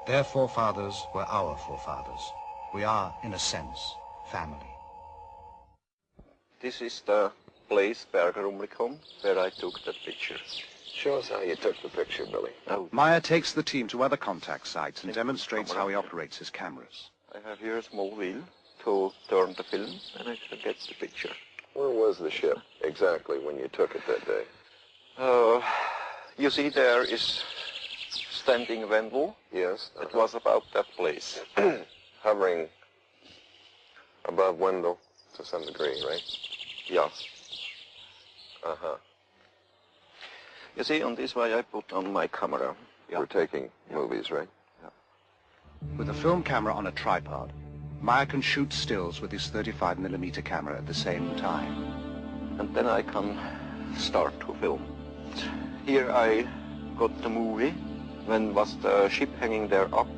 Their forefathers were our forefathers. We are, in a sense, family. This is the place, Bergerumlicum, where I took that picture. Show us how you took the picture, Billy. Oh. Meier takes the team to other contact sites and demonstrates how he operates his cameras. I have here a small wheel to turn the film, and I can get the picture. Where was the ship exactly when you took it that day? You see there is standing Wendel. Yes. It was about that place. Hovering above Wendell to some degree, right? Yeah. Uh-huh. You see, on this way I put on my camera. Yeah. We're taking movies, right? Yeah. With a film camera on a tripod, Meier can shoot stills with his 35mm camera at the same time. And then I can start to film. Here I got the movie when was the ship hanging there up,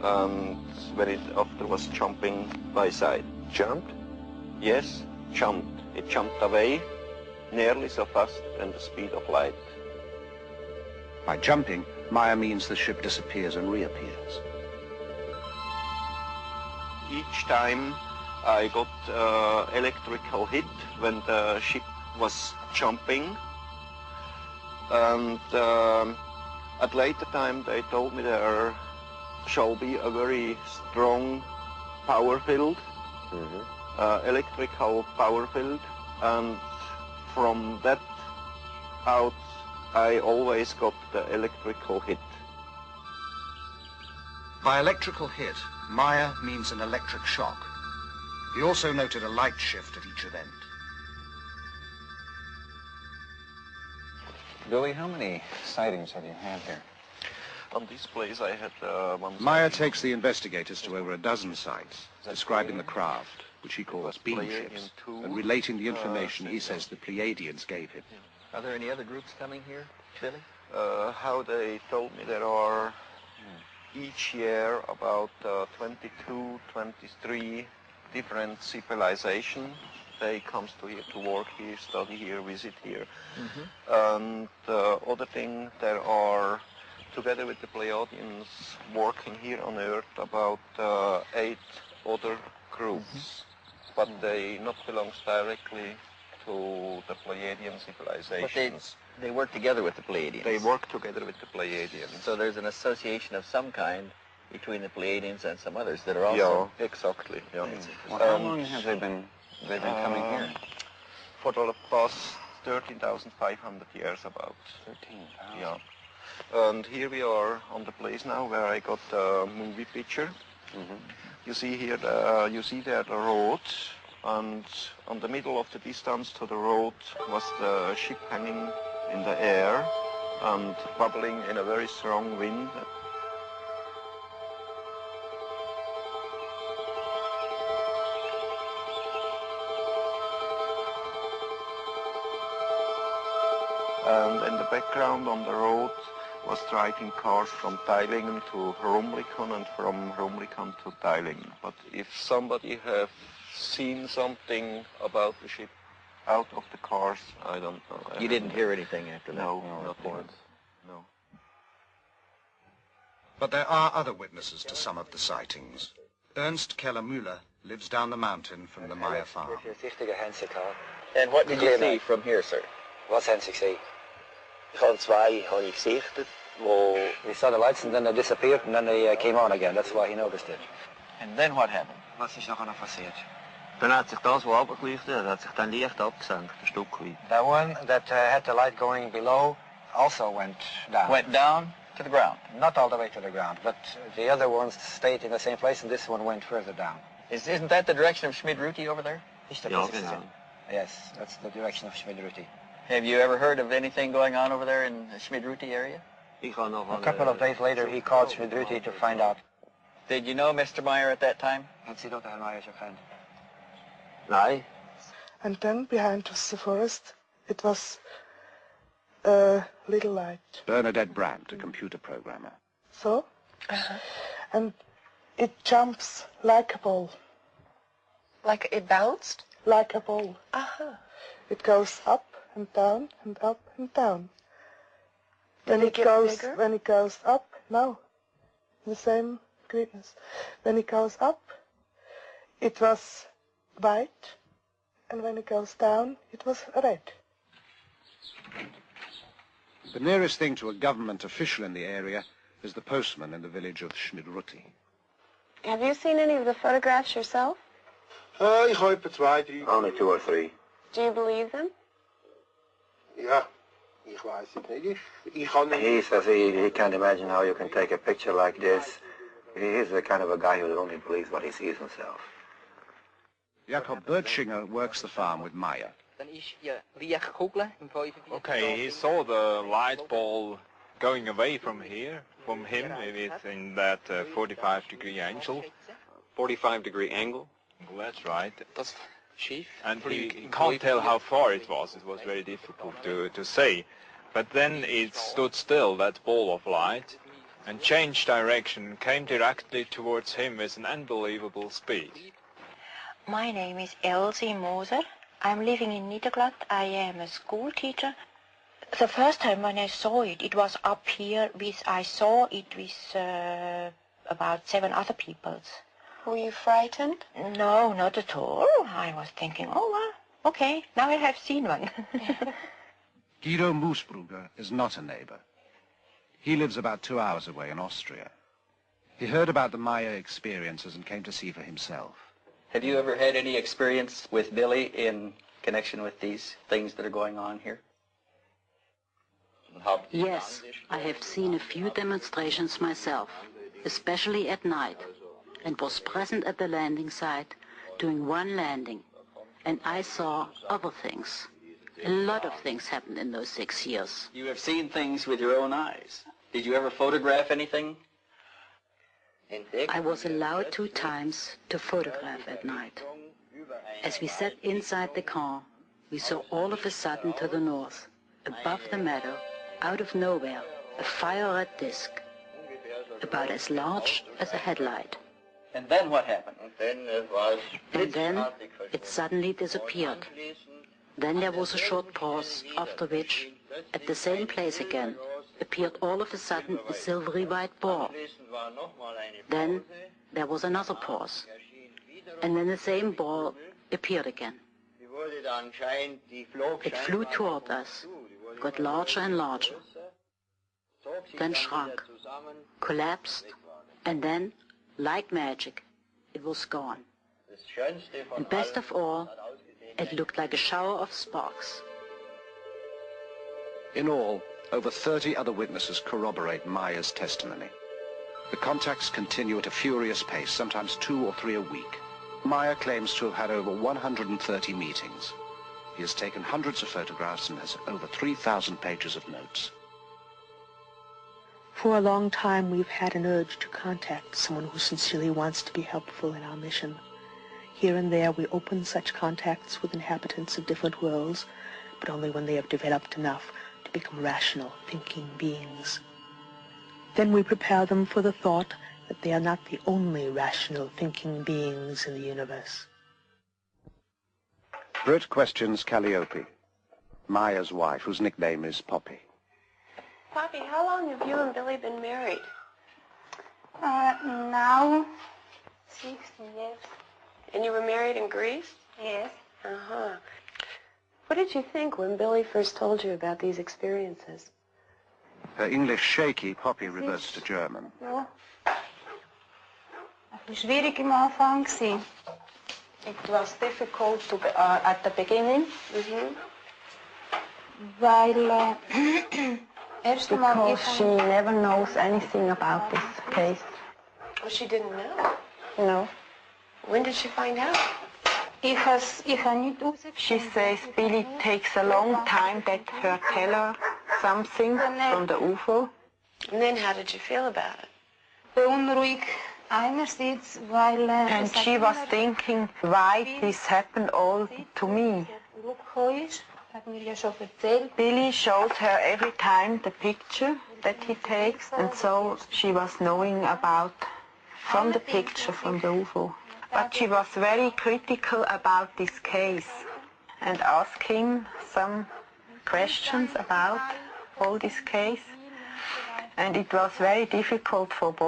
and when it after was jumping by side. Jumped? Yes, jumped. It jumped away nearly so fast than the speed of light. By jumping, Meier means the ship disappears and reappears. Each time I got electrical hit when the ship was jumping, and at later time they told me there shall be a very strong power field, electrical power field, and from that out I always got the electrical hit. By electrical hit, Meier means an electric shock. He also noted a light shift at each event. Billy, how many sightings have you had here? On this place I had one... Meier takes the investigators to over a dozen sites, describing the craft, which he calls beam ships, and relating the information he says the Pleyadians gave him. Are there any other groups coming here, Billy? How they told me there are each year about 22, 23 different civilizations. They comes to here to work here, study here, visit here. And other thing, there are, together with the Pleyadians, working here on Earth about 8 other groups, but they not belongs directly to the Pleyadian civilizations. But they work together with the Pleyadians. They work together with the Pleyadians. So there's an association of some kind between the Pleyadians and some others that are also... Yeah, exactly. Yeah. Well, how long have they been coming here? For the past 13,500 years about. 13,000? Yeah. And here we are on the place now where I got the movie picture. You see here, you see there the road, and on the middle of the distance to the road was the ship hanging in the air and bubbling in a very strong wind. And in the background on the road was driving cars from Teilingen to Rumlicon and from Rumlicon to Teilingen. But if somebody have seen something about the ship out of the cars, I don't know. You didn't hear anything after that? No, nothing. No. But there are other witnesses to some of the sightings. Ernst Keller-Müller lives down the mountain from the Meier farm. And what did you see from here, sir? Wat zijn ze gezien? Ik had twee gesichtet, wo... We saw the lights and then they disappeared and then they came on again. That's why he noticed it. And then what happened? Was is nog gefasseerd? Dann hat sich das, was abgeleuchtet hat, sich dann leicht abgesenkt, ein Stück weit. That one that had the light going below also went down. Went down to the ground? Not all the way to the ground, but the other ones stayed in the same place and this one went further down. Isn't that the direction of Schmid-Ruti over there? Ja, genau. Yes, that's the direction of Schmid-Ruti. Have you ever heard of anything going on over there in the Schmid-Ruti area? A couple of days later he called Schmid-Ruti to find out. Did you know Mr. Meier at that time? And see Dr. Meier is your friend. Nein. And then behind us the forest, it was a little light. Bernadette Brandt, a computer programmer. So? And it jumps like a ball. Like it bounced? Like a ball. It goes up and down and up and down. When it goes up, no. the same greenness. When it goes up, it was white, and when it goes down, it was red. The nearest thing to a government official in the area is the postman in the village of Schmidrutti. Have you seen any of the photographs yourself? Only 2 or 3. Do you believe them? He says he can't imagine how you can take a picture like this. He's the kind of a guy who only believes what he sees himself. Jakob Bertschinger works the farm with Meier. Okay, he saw the light ball going away from here, from him, it's in that 45-degree angle. 45-degree angle? Well, that's right. And he can't tell how far it was. It was very difficult to say. But then it stood still, that ball of light, and changed direction, came directly towards him with an unbelievable speed. My name is Elsie Moser. I'm living in Niederglatt. I am a school teacher. The first time when I saw it, it was up here. I saw it with about 7 other people. Were you frightened? No, not at all. I was thinking, oh, well, okay, now I have seen one. Guido Moosbrugger is not a neighbor. He lives about 2 hours away in Austria. He heard about the Meier experiences and came to see for himself. Have you ever had any experience with Billy in connection with these things that are going on here? Yes, I have seen a few demonstrations myself, especially at night, and was present at the landing site doing one landing, and I saw other things. A lot of things happened in those 6 years. You have seen things with your own eyes. Did you ever photograph anything? I was allowed 2 times to photograph at night. As we sat inside the car, we saw all of a sudden to the north, above the meadow, out of nowhere, a fire-red disc, about as large as a headlight. And then what happened? And then it suddenly disappeared. Then there was a short pause, after which, at the same place again, appeared all of a sudden a silvery white ball. Then there was another pause, and then the same ball appeared again. It flew toward us, got larger and larger, then shrunk, collapsed, and then, like magic, it was gone. And best of all, it looked like a shower of sparks. In all, over 30 other witnesses corroborate Meier's testimony. The contacts continue at a furious pace, sometimes 2 or 3 a week. Meier claims to have had over 130 meetings. He has taken hundreds of photographs and has over 3,000 pages of notes. For a long time, we've had an urge to contact someone who sincerely wants to be helpful in our mission. Here and there, we open such contacts with inhabitants of different worlds, but only when they have developed enough to become rational, thinking beings. Then we prepare them for the thought that they are not the only rational, thinking beings in the universe. Britt questions Calliope, Meier's wife, whose nickname is Poppy. Poppy, how long have you and Billy been married? Now, 60 years. And you were married in Greece? Yes. Uh-huh. What did you think when Billy first told you about these experiences? Her English shaky, Poppy reverts to German. Ja. Ein bisschen schwierig am Anfang gewesen. It was difficult at the beginning, weil erst einmal because she never knows anything about this case. Oh, she didn't know? No. When did she find out? ich habe nicht rausgefunden. She says Billy takes a long time that her tell her something from the UFO. And then how did you feel about it? Beunruhigt einerseits, weil and she was thinking why this happened all to me. Billy shows her every time the picture that he takes, and so she was knowing about from the picture from the UFO. But she was very critical about this case and asked him some questions about all this case, and it was very difficult for Bob